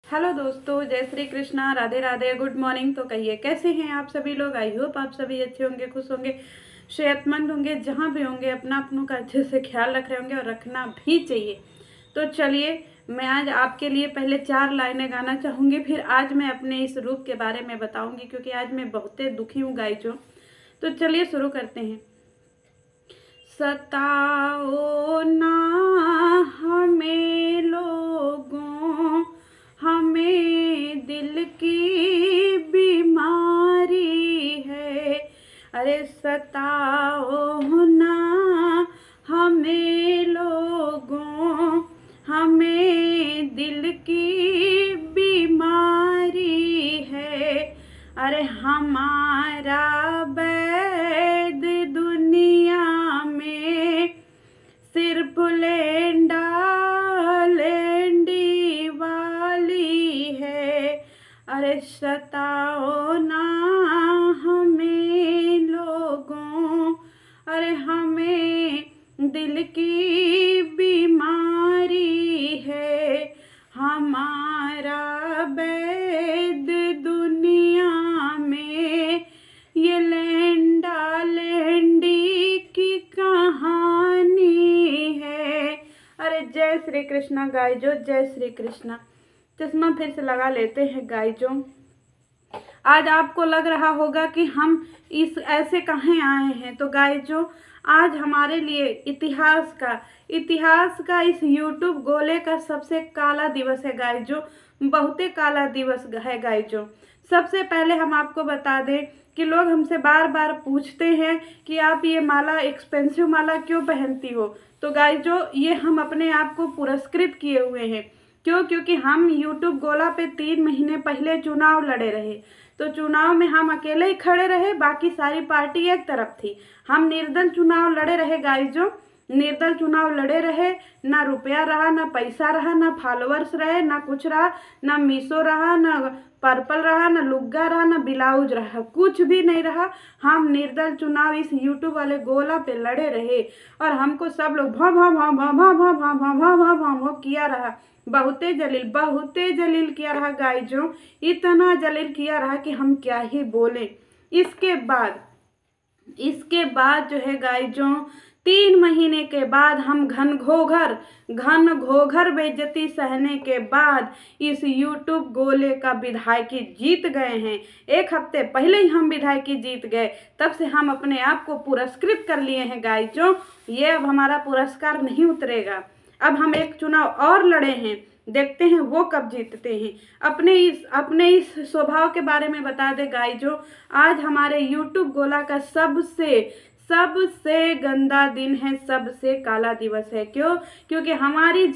Hello दोस्तों, जय Shri Krishna, Radhe Radhe, good morning. तो कहिए कैसे हैं आप सभी लोग। आई होप आप सभी अच्छे होंगे, खुश होंगे, सेहतमंद होंगे। जहाँ भी होंगे अपना अपनों का अच्छे से ख्याल रख रहे होंगे और रखना भी चाहिए। तो चलिए, मैं आज आपके लिए पहले 4 लाइनें गाना चाहूँगी, फिर आज मैं अपने इस रूप के बारे में बताऊँगी, क्योंकि आज मैं बहुत दुखी हूँ गाइजों। तो चलिए शुरू करते हैं। सताओ ना हमें लोगों, हमें दिल की बीमारी है। अरे सताओ ना हमें लोगों, हमें दिल की बीमारी है। अरे हमारा वैद दुनिया में सिर्फ लेंडा लेंडी वाली है। अरे सताओ ना हमें लोगों, अरे हमें दिल की बीमारी है। हमारा वैद दुनिया में ये लेंडा लेंडी की कहानी है। अरे जय श्री कृष्णा गाइजो, जय श्री कृष्णा। चश्मा फिर से लगा लेते हैं गाइजो। आज आपको लग रहा होगा कि हम इस ऐसे कहाँ आए हैं। तो गाइजो, आज हमारे लिए इतिहास का इस यूट्यूब गोले का सबसे काला दिवस है गाइजो। बहुत काला दिवस है गाइजो। सबसे पहले हम आपको बता दें कि लोग हमसे बार बार पूछते हैं कि आप ये माला, एक्सपेंसिव माला क्यों पहनती हो। तो गाइजो, ये हम अपने आप को पुरस्कृत किए हुए हैं। क्यों? क्योंकि हम यूट्यूब गोला पे 3 महीने पहले चुनाव लड़े रहे। तो चुनाव में हम अकेले ही खड़े रहे, बाकी सारी पार्टी एक तरफ थी। हम निर्दल चुनाव लड़े रहे गाइजो, निर्दल चुनाव लड़े रहे। ना रुपया रहा, ना पैसा रहा, ना फॉलोअर्स रहे, ना कुछ रहा, ना मीशो रहा, ना पर्पल रहा, ना लुग्गा रहा, ना ब्लाउज रहा, कुछ भी नहीं रहा। हम निर्दल चुनाव इस यूट्यूब वाले गोला पे लड़े रहे और हमको सब लोग भौ भौ भौ भौ भौ भौ भौ भौ भौ भौ भौ भौ किया रहा। बहुते जलील किया रहा गाइजों, इतना जलील किया रहा कि हम क्या ही बोलें। इसके बाद जो है गाइजों, 3 महीने के बाद हम घन घोघर बेइज्जती सहने के बाद इस यूट्यूब गोले का विधायकी जीत गए हैं। 1 हफ्ते पहले ही हम विधायकी जीत गए, तब से हम अपने आप को पुरस्कृत कर लिए हैं गाइजों। ये अब हमारा पुरस्कार नहीं उतरेगा। अब हम एक चुनाव और लड़े हैं, देखते हैं वो कब जीतते हैं। अपने इस स्वभाव के बारे में बता दे गाइजों, आज हमारे यूट्यूब गोला का सबसे गंदा दिन है, सबसे काला दिवस है। क्यों? क्योंकि हमारी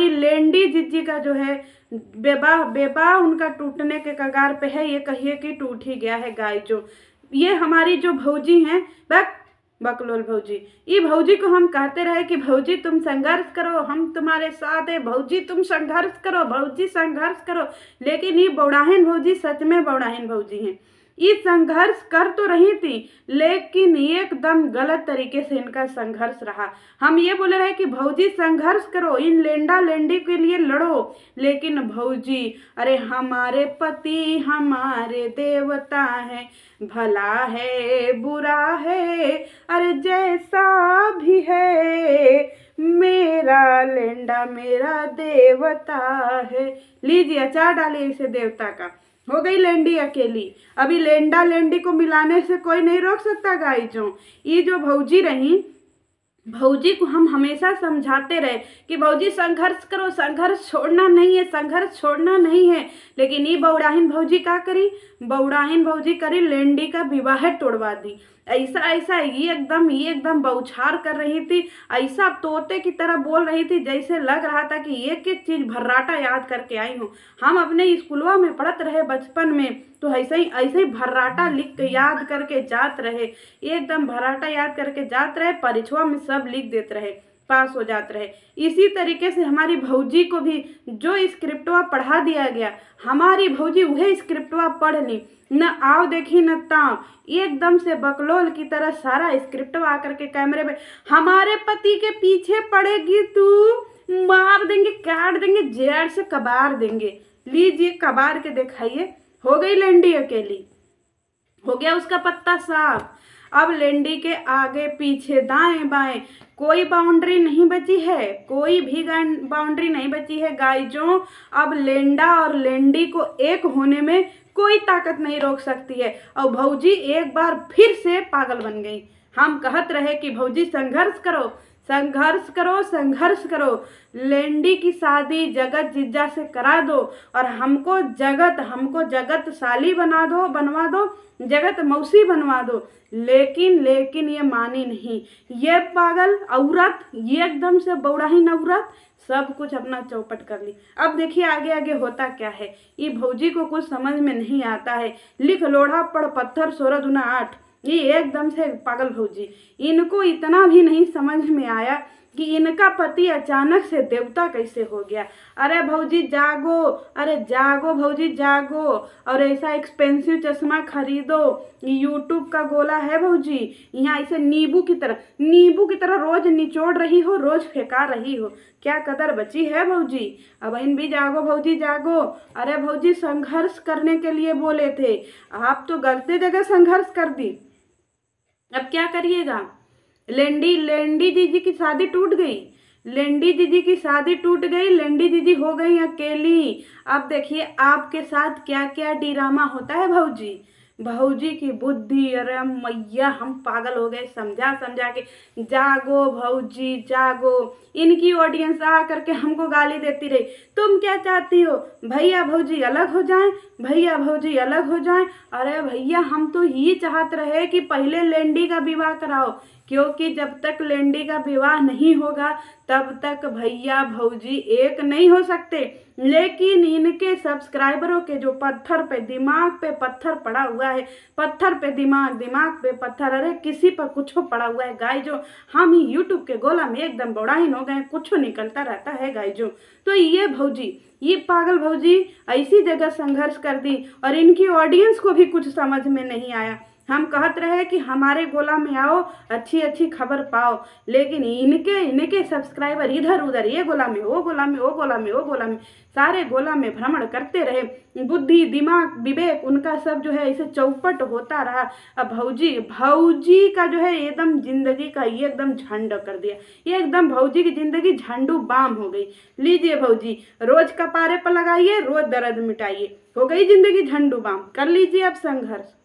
लेंडी जिज्जी का जो है बेबा उनका टूटने के कगार पे है। ये कहिए कि टूट ही गया है गाइजों। ये हमारी जो भौजी हैं, बकलोल भौजी, ये भौजी को हम कहते रहे कि भौजी तुम संघर्ष करो, हम तुम्हारे साथ है। भौजी तुम संघर्ष करो, भौजी संघर्ष करो। लेकिन ये बौड़ाहीन भौजी सच में बौड़ाहीन भौजी हैं। ये संघर्ष कर तो रही थी, लेकिन एकदम गलत तरीके से इनका संघर्ष रहा। हम ये बोले रहे कि भौजी संघर्ष करो, इन लेंडा लेंडी के लिए लड़ो, लेकिन भौजी, अरे हमारे पति हमारे देवता है, भला है बुरा है, अरे जैसा भी है मेरा लेंडा मेरा देवता है। लीजिए अचार डालिए इसे देवता का। हो गई लेंडी अकेली। अभी लेंडा लेंडी को मिलाने से कोई नहीं रोक सकता गाइजों। ये जो भौजी रही, भौजी को हम हमेशा समझाते रहे कि भौजी संघर्ष करो, संघर्ष छोड़ना नहीं है, संघर्ष छोड़ना नहीं है। लेकिन ये बौड़ाहीन भौजी क्या करी? बौड़ाहीन भौजी करी लेंडी का विवाह तोड़वा दी। ऐसा ये एकदम बौछार कर रही थी, ऐसा तोते की तरह बोल रही थी, जैसे लग रहा था कि एक एक चीज भर्राटा याद करके आई हूँ। हम अपने स्कूलवा में पढ़त रहे बचपन में, तो ऐसे ही भर्राटा लिख के याद करके जात रहे, एकदम भर्राटा याद करके जात रहे, परीक्षवा में सब लिख देते रहे, पास हो जाते रहे। इसी तरीके से हमारी भौजी को भी जो स्क्रिप्टवा पढ़ा दिया गया, हमारी भौजी वह स्क्रिप्टवा पढ़ ली। न आओ देखी न ताओ, एकदम से बकलोल की तरह सारा स्क्रिप्ट आकर के कैमरे में, हमारे पति के पीछे पड़ेगी तू, मार देंगे, काट देंगे, जेड़ से कबार देंगे। लीजिए कबार के दिखाइए। हो गई लेंडी अकेली, हो गया उसका पत्ता साफ। अब लेंडी के आगे पीछे दाएं बाएं कोई बाउंड्री नहीं बची है, कोई भी बाउंड्री नहीं बची है गाइजों। अब लेंडा और लेंडी को एक होने में कोई ताकत नहीं रोक सकती है। और भौजी एक बार फिर से पागल बन गई। हम कहत रहे कि भौजी संघर्ष करो, संघर्ष करो, संघर्ष करो, लेंडी की शादी जगत जीजा से करा दो और हमको जगत साली बनवा दो, जगत मौसी बनवा दो। लेकिन ये मानी नहीं। ये पागल औरत, ये एकदम से बौड़ाहीन औरत सब कुछ अपना चौपट कर ली। अब देखिए आगे आगे होता क्या है। ये भौजी को कुछ समझ में नहीं आता है। लिख लोढ़ा पढ़ पत्थर 16 दूना 8। ये एकदम से पागल भौजी। इनको इतना भी नहीं समझ में आया कि इनका पति अचानक से देवता कैसे हो गया। अरे भौजी जागो, अरे जागो भौजी जागो, और ऐसा एक्सपेंसिव चश्मा खरीदो। यूट्यूब का गोला है भौजी, यहाँ ऐसे नींबू की तरह रोज निचोड़ रही हो, रोज फेंका रही हो। क्या कदर बची है भौजी? अब इन भी जागो भौजी जागो। अरे भौजी संघर्ष करने के लिए बोले थे, आप तो गलती जगह संघर्ष कर दी। अब क्या करिएगा? लेंडी दीदी की शादी टूट गई, लेंडी दीदी की शादी टूट गई, लेंडी दीदी हो गई अकेली। अब देखिए आपके साथ क्या क्या ड्रामा होता है भौजी। भौजी की बुद्धि, अरे मैया हम पागल हो गए समझा के। जागो भौजी जागो। इनकी ऑडियंस आ करके हमको गाली देती रही, तुम क्या चाहती हो? भैया भौजी अलग हो जाएं, भैया भौजी अलग हो जाएं। अरे भैया हम तो ये चाहते रहे कि पहले लेंडी का विवाह कराओ, क्योंकि जब तक लेंडी का विवाह नहीं होगा तब तक भैया भौजी एक नहीं हो सकते। लेकिन इनके सब्सक्राइबरों के जो पत्थर पे दिमाग पे पत्थर पड़ा हुआ है, पत्थर पे दिमाग, दिमाग पे पत्थर, अरे किसी पर कुछ पड़ा हुआ है गाइजो। हम ही यूट्यूब के गोला में एकदम बौड़ाहीन हो गए, कुछ निकलता रहता है गाइजो। तो ये भौजी, ये पागल भौजी ऐसी जगह संघर्ष कर दी और इनकी ऑडियंस को भी कुछ समझ में नहीं आया। हम कहत रहे कि हमारे गोला में आओ, अच्छी अच्छी खबर पाओ, लेकिन इनके सब्सक्राइबर इधर उधर, ये गोला में, वो गोला में, वो गोला में, वो गोला में, सारे गोला में भ्रमण करते रहे। बुद्धि दिमाग विवेक उनका सब जो है ऐसे चौपट होता रहा। अब भौजी का जो है एकदम जिंदगी का ये एकदम झंड कर दिया। ये एकदम भौजी की जिंदगी झंडू बाम हो गई। लीजिए भौजी रोज कपारे पर लगाइए, रोज दर्द मिटाइए, हो गई जिंदगी झंडू बाम। कर लीजिए अब संघर्ष।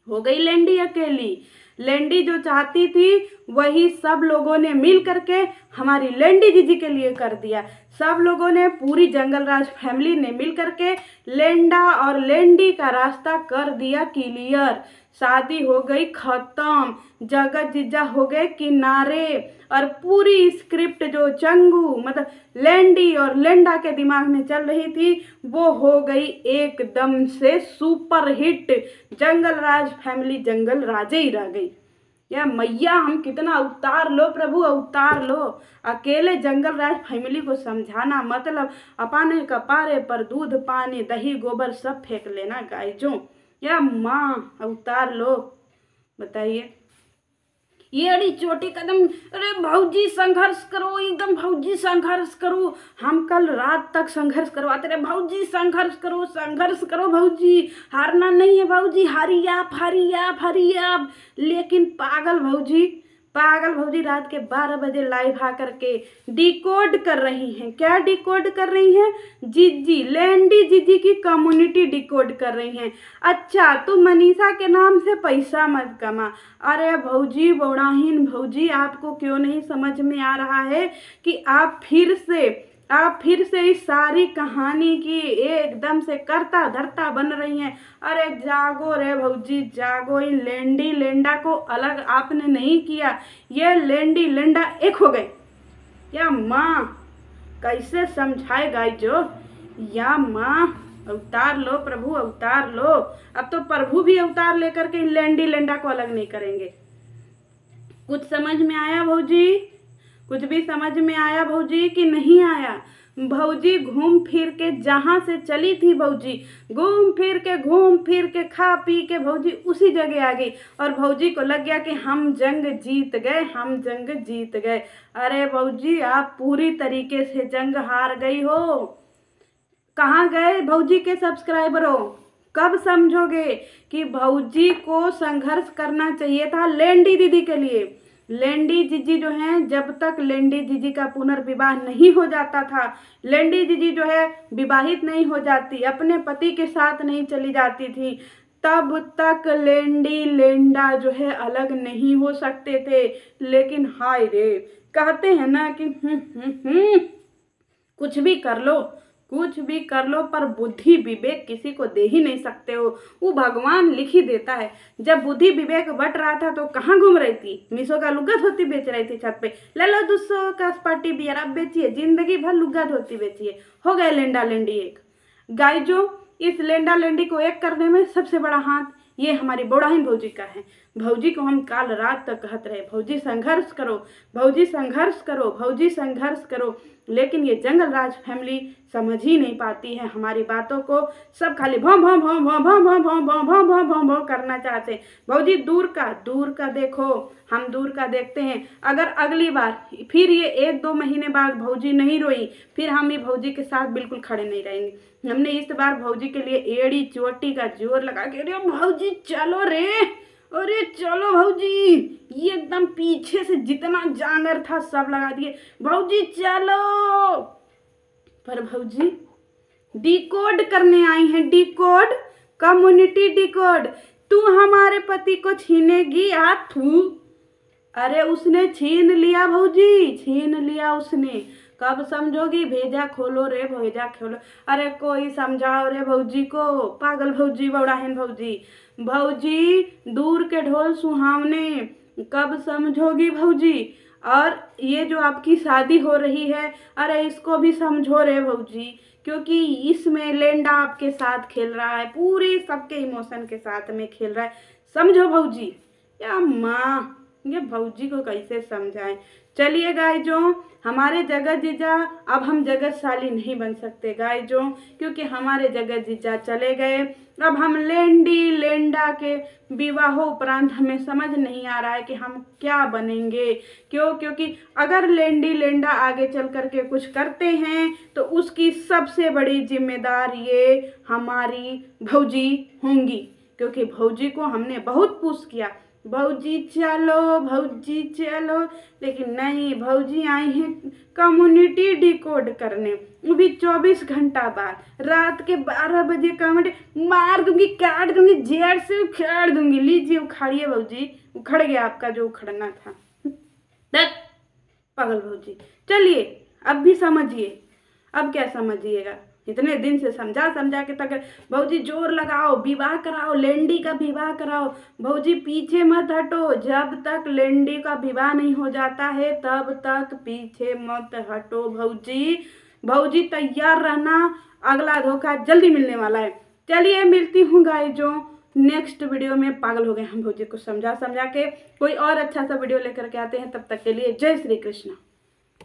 हो गई लेंडी अकेली। लेंडी जो चाहती थी वही सब लोगों ने मिल करके हमारी लेंडी दीदी के लिए कर दिया। सब लोगों ने, पूरी जंगलराज फैमिली ने मिल करके लेंडा और लेंडी का रास्ता कर दिया क्लियर। शादी हो गई खत्म, जगत जीजा हो गए किनारे, और पूरी स्क्रिप्ट जो चंगू मतलब लेंडी और लेंडा के दिमाग में चल रही थी वो हो गई एकदम से सुपर हिट। जंगलराज फैमिली जंगल राजे ही रह गई। या मैया हम कितना अवतार लो प्रभु, अवतार लो। अकेले जंगलराज फैमिली को समझाना मतलब अपने कपारे पर दूध पानी दही गोबर सब फेंक लेना गाइजों। या माँ अवतार लो। बताइए ये अड़ी चोटी कदम। अरे भौजी संघर्ष करो, एकदम भौजी संघर्ष करो। हम कल रात तक संघर्ष करवाते रहे, भौजी संघर्ष करो भौजी, हारना नहीं है भौजी, हरी आप। लेकिन पागल भौजी रात के 12 बजे लाइव आ करके डिकोड कर रही हैं। क्या डिकोड कर रही हैं? लेंडी जीजी की कम्युनिटी डिकोड कर रही हैं। अच्छा तो मनीषा के नाम से पैसा मत कमा। अरे भौजी बौड़ाहीन भौजी, आपको क्यों नहीं समझ में आ रहा है कि आप फिर से इस सारी कहानी की एकदम से करता धरता बन रही हैं। अरे जागो रे भौजी जागो। इन लेंडी लेंडा को अलग आपने नहीं किया, ये लेंडी लेंडा एक हो गए। या माँ कैसे समझाए गाइजो। या माँ अवतार लो प्रभु, अवतार लो। अब तो प्रभु भी अवतार लेकर के इन लेंडी लेंडा को अलग नहीं करेंगे। कुछ समझ में आया भौजी? कुछ भी समझ में आया भौजी कि नहीं आया? भौजी घूम फिर के जहाँ से चली थी भौजी, घूम फिर के खा पी के भौजी उसी जगह आ गई और भौजी को लग गया कि हम जंग जीत गए, हम जंग जीत गए। अरे भौजी आप पूरी तरीके से जंग हार गई हो। कहाँ गए भौजी के सब्सक्राइबरों? कब समझोगे कि भौजी को संघर्ष करना चाहिए था लेंडी दीदी के लिए। लेंडी जीजी जो हैं, जब तक लेंडी जीजी का पुनर्विवाह नहीं हो जाता था, लेंडी जीजी जो है विवाहित नहीं हो जाती, अपने पति के साथ नहीं चली जाती थी, तब तक लेंडी लेंडा जो है अलग नहीं हो सकते थे। लेकिन हाय रे, कहते हैं ना कि कुछ भी कर लो, कुछ भी कर लो, पर बुद्धि विवेक किसी को दे ही नहीं सकते हो, वो भगवान लिख ही देता है। जब बुद्धि विवेक बट रहा था तो कहाँ घूम रही थी? मीशो का लुग्गा धोती बेच रही थी छत पे। ले लो 200 का पार्टी बियर अब बेचिए, जिंदगी भर लुग्गा धोती बेचिए। हो गए लेंडा लेंडी एक। गाय जो इस लेंडा लेंडी को एक करने में सबसे बड़ा हाथ ये हमारी बोड़ाहीन भौजी का है। भौजी को हम काल रात तक कहते रहे, भौजी संघर्ष करो, भौजी संघर्ष करो, भौजी संघर्ष करो, लेकिन ये जंगल राज फैमिली समझ ही नहीं पाती है हमारी बातों को। सब खाली भौं भौं भौं भौं भौं भौं भौं भौं भौं भौं भौं भौं करना चाहते। भौजी दूर का देखो, हम दूर का देखते हैं। अगर अगली बार फिर ये 1-2 महीने बाद भौजी नहीं रोई, फिर हम ये भौजी के साथ बिल्कुल खड़े नहीं रहेंगे। हमने इस बार भौजी के लिए एड़ी चोटी का जोर लगा के, अरे भौजी चलो रे, अरे चलो भौजी, ये एकदम पीछे से जितना जानवर था सब लगा दिए, भौजी चलो। पर भौजी डिकोड करने आई है, डिकोड, कम्युनिटी डिकोड। तू हमारे पति को छीनेगी तू? अरे उसने छीन लिया भौजी, छीन लिया उसने। कब समझोगी? भेजा खोलो रे, भेजा खोलो। अरे कोई समझाओ रे भौजी को, पागल भौजी, बौड़ाहीन भौजी। भौजी दूर के ढोल सुहावने, कब समझोगी भौजी? और ये जो आपकी शादी हो रही है, अरे इसको भी समझो रे भौजी, क्योंकि इसमें लेंडा आपके साथ खेल रहा है, पूरी सबके इमोशन के साथ में खेल रहा है। समझो भौजी। या माँ, ये भौजी को कैसे समझाएं? चलिए गाय जो, हमारे जगत जीजा अब हम जगतशाली नहीं बन सकते गाय जो, क्योंकि हमारे जगत जीजा चले गए। अब हम लेंडी लेंडा के विवाहों उपरांत हमें समझ नहीं आ रहा है कि हम क्या बनेंगे। क्यों? क्योंकि अगर लेंडी लेंडा आगे चल करके कुछ करते हैं तो उसकी सबसे बड़ी जिम्मेदार ये हमारी भौजी होंगी, क्योंकि भौजी को हमने बहुत पुश किया, भौजी चलो, भौजी चलो, लेकिन नहीं, भौजी आई हैं कम्युनिटी डिकोड करने, वो भी 24 घंटा बाद। रात के 12 बजे कम्युनिटी मार दूंगी, काट दूंगी, जेड़ से उखाड़ दूंगी। लीजिए उखाड़िए भौजी, उखड़ गया आपका जो उखड़ना था। पागल भौजी। चलिए अब भी समझिए, अब क्या समझिएगा? इतने दिन से समझा के तक भौजी जोर लगाओ, विवाह कराओ, लेंडी का विवाह कराओ। भौजी पीछे मत हटो, जब तक लेंडी का विवाह नहीं हो जाता है तब तक पीछे मत हटो भौजी। भौजी तैयार रहना, अगला धोखा जल्दी मिलने वाला है। चलिए मिलती हूँ गाय जो नेक्स्ट वीडियो में। पागल हो गए हम भौजी को समझा के। कोई और अच्छा सा वीडियो लेकर के आते हैं, तब तक के लिए जय श्री कृष्ण।